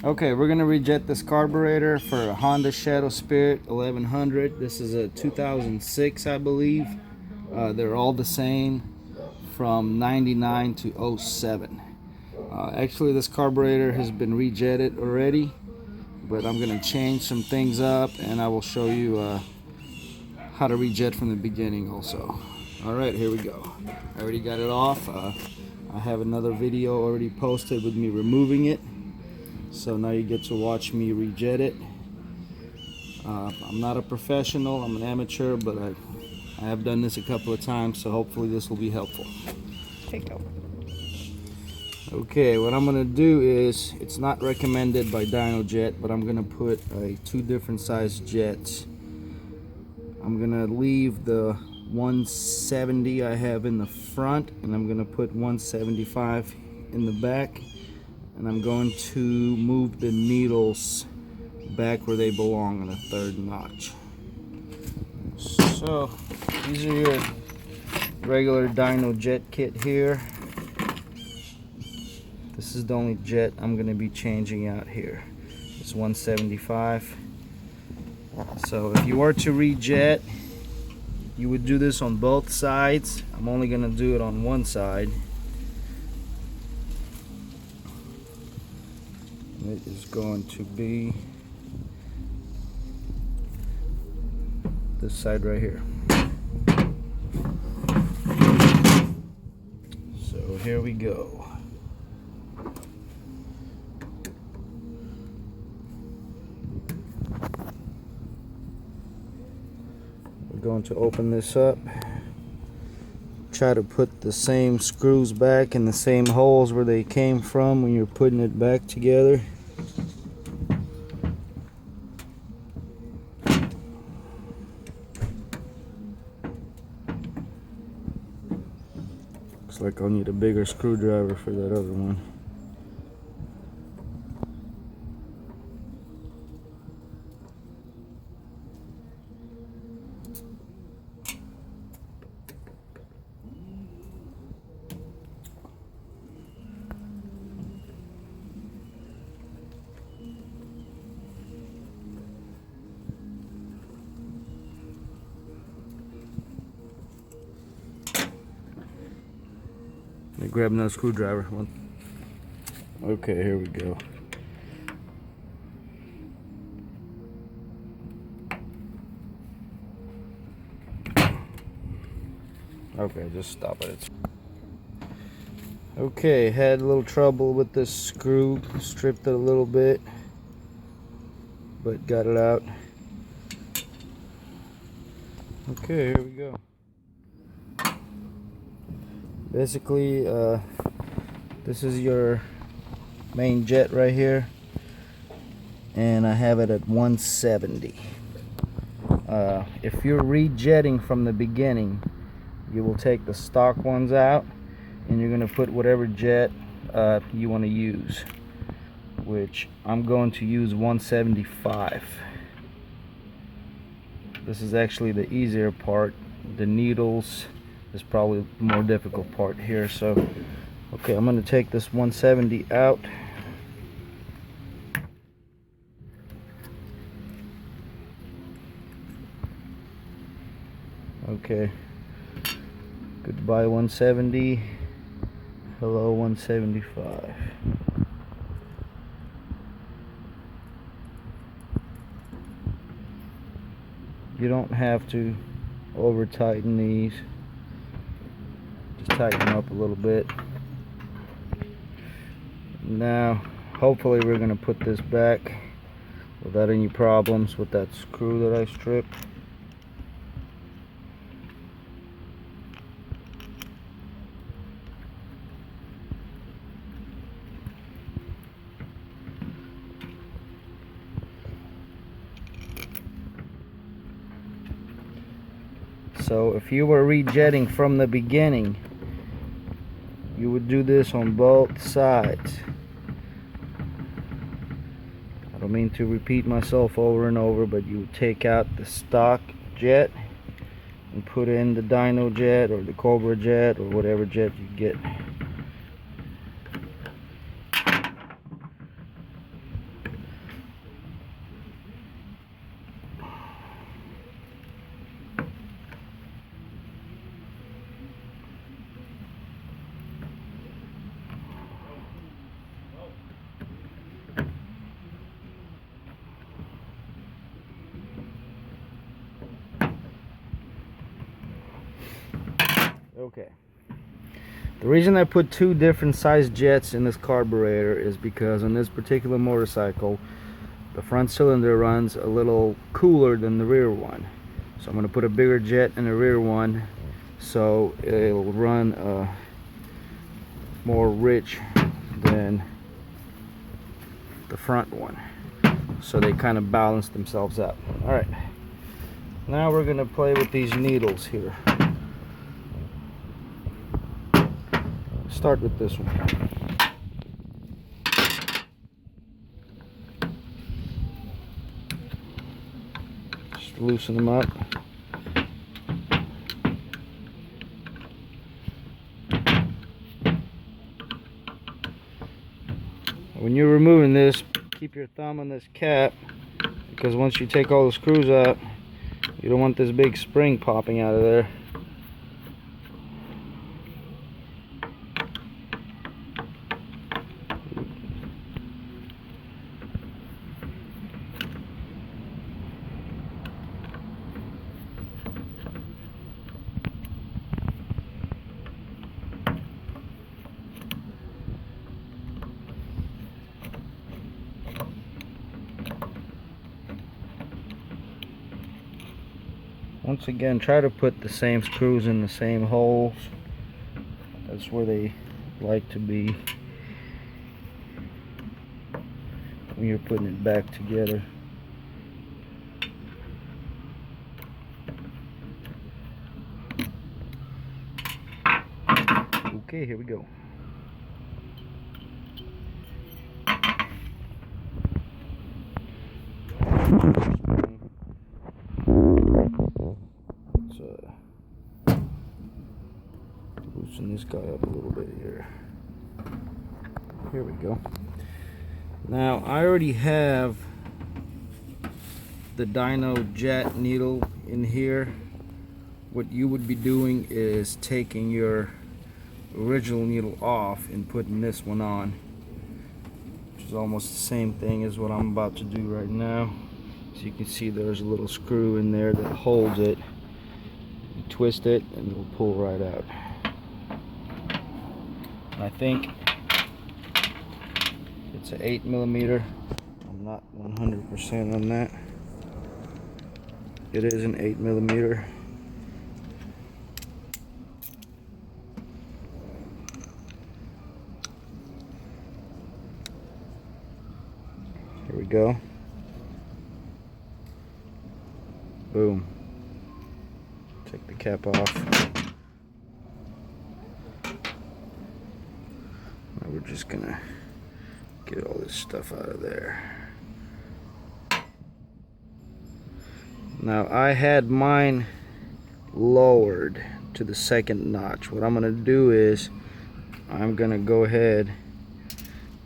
Okay, we're gonna rejet this carburetor for a Honda Shadow Spirit 1100. This is a 2006, I believe. They're all the same from 99 to 07. Actually, this carburetor has been rejetted already, but I'm gonna change some things up and I will show you how to rejet from the beginning also. All right, here we go. I already got it off. I have another video already posted with me removing it. So now you get to watch me rejet it. I'm not a professional, I'm an amateur, but I have done this a couple of times, so hopefully this will be helpful. Take over. Okay, what I'm gonna do is, it's not recommended by Dyno Jet, but I'm gonna put two different size jets. I'm gonna leave the 170 I have in the front, and I'm gonna put 175 in the back. And I'm going to move the needles back where they belong on the third notch. So these are your regular Dyno Jet kit here. This is the only jet I'm going to be changing out here. It's 175. So if you were to rejet, you would do this on both sides. I'm only going to do it on one side. It is going to be this side right here. So here we go. We're going to open this up. Try to put the same screws back in the same holes where they came from when you're putting it back together. Looks like I'll need a bigger screwdriver for that other one. Let me grab another screwdriver. Okay, here we go. Okay, just stop it. Okay, had a little trouble with this screw. Stripped it a little bit, but got it out. Okay, here we go. Basically, this is your main jet right here, and I have it at 170. If you're rejetting from the beginning, you will take the stock ones out and you're going to put whatever jet you want to use, which I'm going to use 175. This is actually the easier part. The needles is probably the more difficult part here. So okay, I'm going to take this 170 out. Okay, goodbye 170, hello 175. You don't have to over tighten these, just tighten them up a little bit. Now hopefully we're going to put this back without any problems with that screw that I stripped. So if you were rejetting from the beginning, you would do this on both sides. I don't mean to repeat myself over and over, but you would take out the stock jet and put in the Dyno Jet or the Cobra Jet or whatever jet you get. Okay. The reason I put two different size jets in this carburetor is because on this particular motorcycle, the front cylinder runs a little cooler than the rear one. So I'm going to put a bigger jet in the rear one so it'll run more rich than the front one. So they kind of balance themselves out. Alright. Now we're going to play with these needles here. Start with this one. Just loosen them up. When you're removing this, keep your thumb on this cap, because once you take all the screws out, you don't want this big spring popping out of there. Once again, try to put the same screws in the same holes. That's where they like to be when you're putting it back together. Okay, here we go. Loosen this guy up a little bit here. Here we go. Now I already have the dyno jet needle in here. What you would be doing is taking your original needle off and putting this one on, which is almost the same thing as what I'm about to do right now. So you can see there's a little screw in there that holds it. You twist it and it'll pull right out. I think it's an 8mm. I'm not 100% on that. It is an 8mm. Here we go. Boom. Take the cap off. Now we're just gonna get all this stuff out of there. Now I had mine lowered to the second notch. What I'm gonna do is I'm gonna go ahead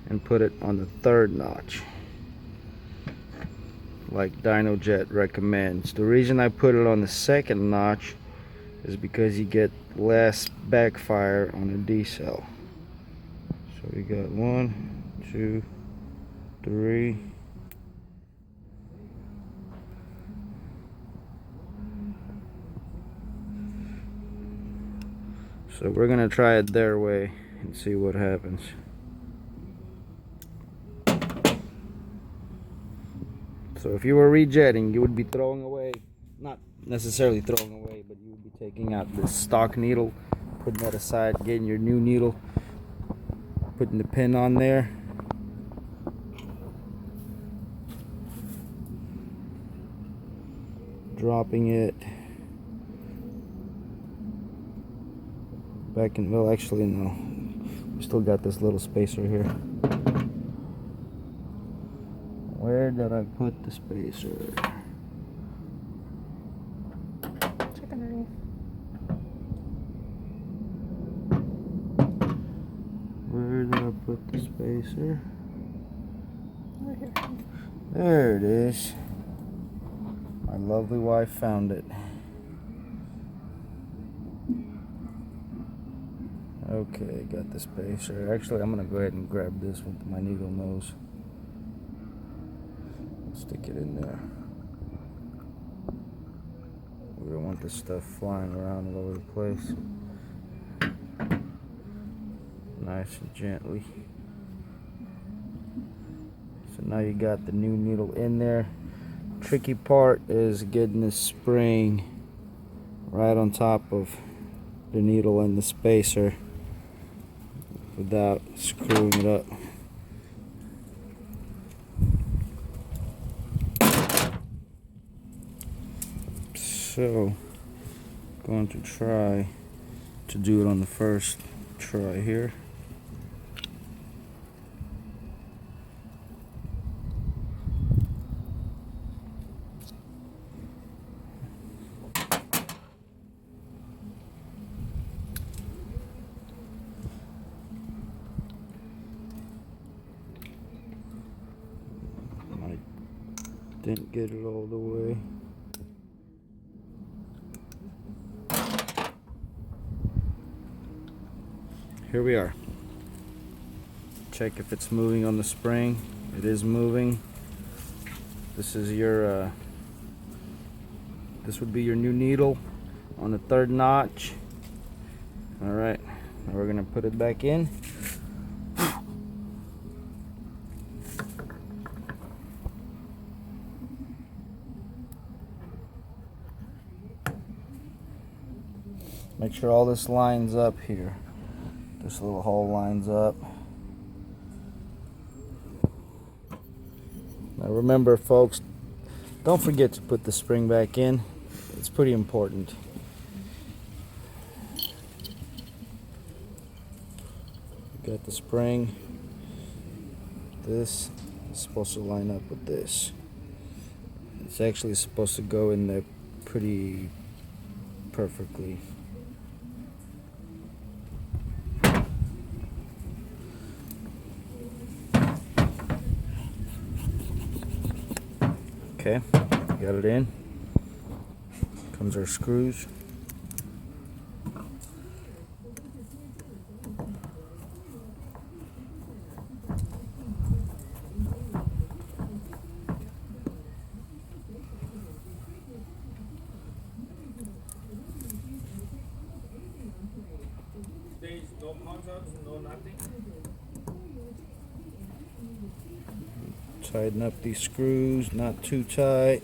and put it on the third notch, like DynoJet recommends. The reason I put it on the second notch is because you get less backfire on a D-cell. So we got 1, 2, 3. So we're gonna try it their way and see what happens. So if you were rejetting, you would be throwing away, not necessarily throwing away, but you would be taking out this stock needle, putting that aside, getting your new needle, putting the pin on there. Dropping it back in, well actually no, we still got this little spacer here. Where did I put the spacer? Check underneath. Where did I put the spacer? Over here. There it is. My lovely wife found it. Okay, got the spacer. Actually, I'm gonna go ahead and grab this with my needle nose. Stick it in there. We don't want this stuff flying around all over the place. nice and gently. So now you got the new needle in there. Tricky part is getting this spring right on top of the needle and the spacer without screwing it up. So, going to try to do it on the first try here. I didn't get it all the way. Here we are. Check if it's moving on the spring. It is moving. This is your this would be your new needle on the third notch. All right, now we're gonna put it back in. Make sure all this lines up here. This little hole lines up. Now remember, folks, don't forget to put the spring back in. It's pretty important. Got the spring. This is supposed to line up with this. It's actually supposed to go in there pretty perfectly. Okay, got it in. Comes our screws. There's no contacts, no nothing. Tighten up these screws, not too tight.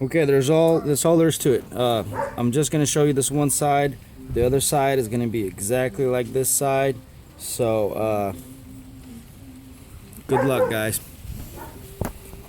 Okay, that's all there's to it. I'm just gonna show you this one side. The other side is gonna be exactly like this side. So good luck, guys.